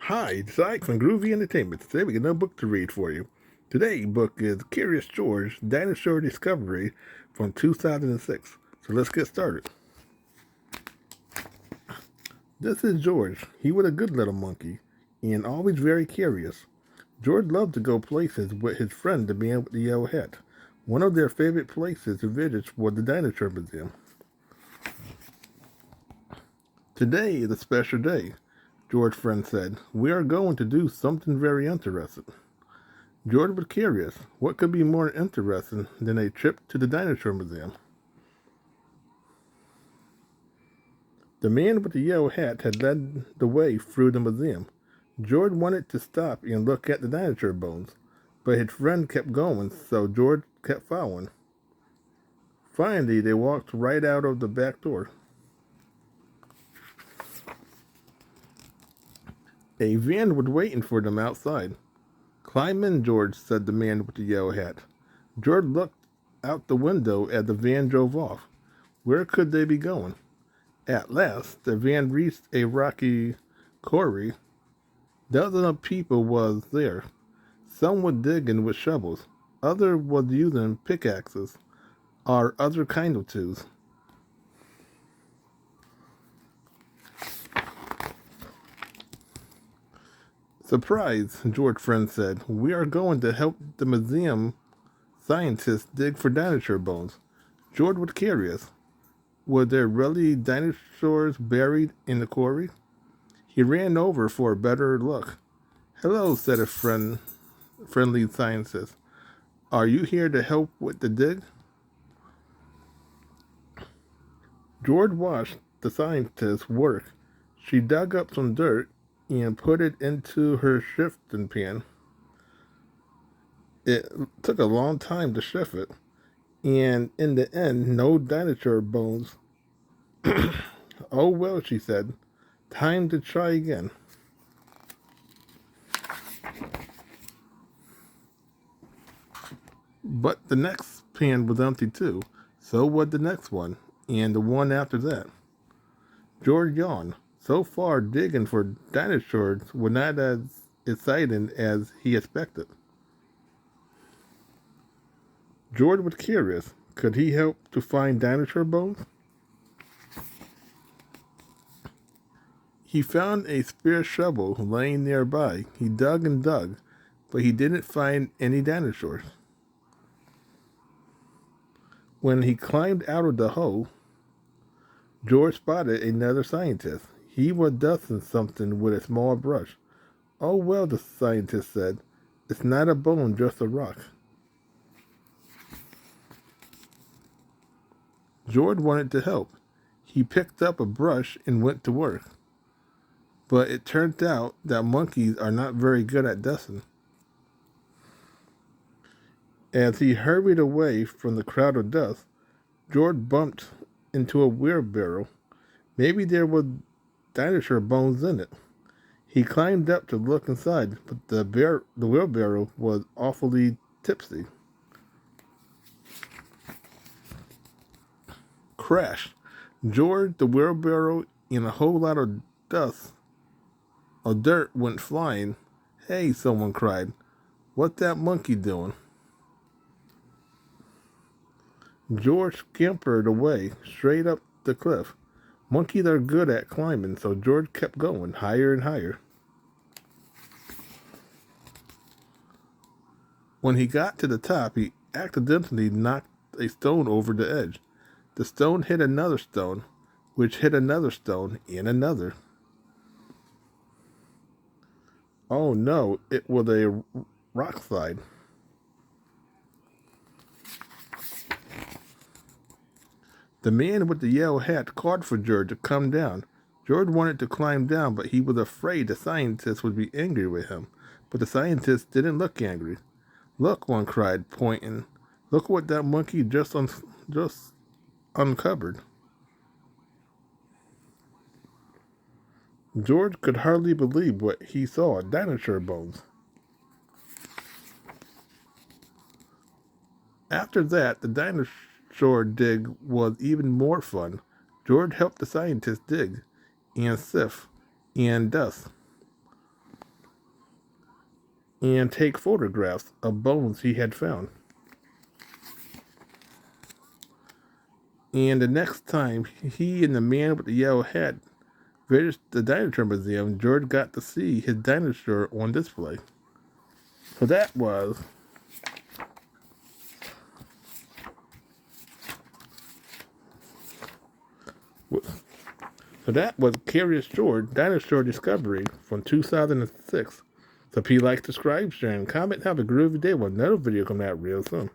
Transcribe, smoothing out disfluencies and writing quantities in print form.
Hi, it's Ike from Groovy Entertainment. Today we got another book to read for you. Today's book is Curious George, Dinosaur Discovery from 2006. So let's get started. This is George. He was a good little monkey and always very curious. George loved to go places with his friend, the man with the yellow hat. One of their favorite places to visit was the Dinosaur Museum. Today is a special day, George's friend said. We are going to do something very interesting. George was curious. What could be more interesting than a trip to the Dinosaur Museum? The man with the yellow hat had led the way through the museum. George wanted to stop and look at the dinosaur bones, but his friend kept going, so George kept following. Finally, they walked right out of the back door. A van was waiting for them outside. Climb in, George, said the man with the yellow hat. George looked out the window as the van drove off. Where could they be going? At last, the van reached a rocky quarry. Dozens of people was there. Some were digging with shovels. Others was using pickaxes or other kind of tools. Surprise, George's friend said. We are going to help the museum scientists dig for dinosaur bones. George was curious. Were there really dinosaurs buried in the quarry? He ran over for a better look. Hello, said a friendly scientist. Are you here to help with the dig? George watched the scientist work. She dug up some dirt and put it into her shifting pan. It took a long time to shift it, and in the end, no dinosaur bones. Oh well, she said. Time to try again. But the next pan was empty too. So was the next one, and the one after that. George yawned. So far, digging for dinosaurs was not as exciting as he expected. George was curious. Could he help to find dinosaur bones? He found a spare shovel laying nearby. He dug and dug, but he didn't find any dinosaurs. When he climbed out of the hole, George spotted another scientist. He was dusting something with a small brush. Oh well, the scientist said. It's not a bone, just a rock. George wanted to help. He picked up a brush and went to work. But it turned out that monkeys are not very good at dusting. As he hurried away from the crowd of dust, George bumped into a wheelbarrow. Maybe there were dinosaur bones in it. He climbed up to look inside, but the wheelbarrow was awfully tipsy. Crash! George, the wheelbarrow, and a whole lot of dust or dirt went flying. Hey, someone cried. What that monkey doing? George scampered away, straight up the cliff. Monkeys are good at climbing, so George kept going, higher and higher. When he got to the top, he accidentally knocked a stone over the edge. The stone hit another stone, which hit another stone, and another. Oh no, it was a rock slide. The man with the yellow hat called for George to come down. George wanted to climb down, but he was afraid the scientist would be angry with him. But the scientist didn't look angry. Look, one cried, pointing. Look what that monkey just uncovered. George could hardly believe what he saw, dinosaur bones. After that, the dinosaur dig was even more fun. George helped the scientists dig and sift and dust. and take photographs of bones he had found. And the next time he and the man with the yellow hat visited the dinosaur museum, George got to see his dinosaur on display. So that was Curious George Dinosaur Discovery from 2006. So if you like, subscribe, share, and comment. Have a groovy day with another video coming out real soon.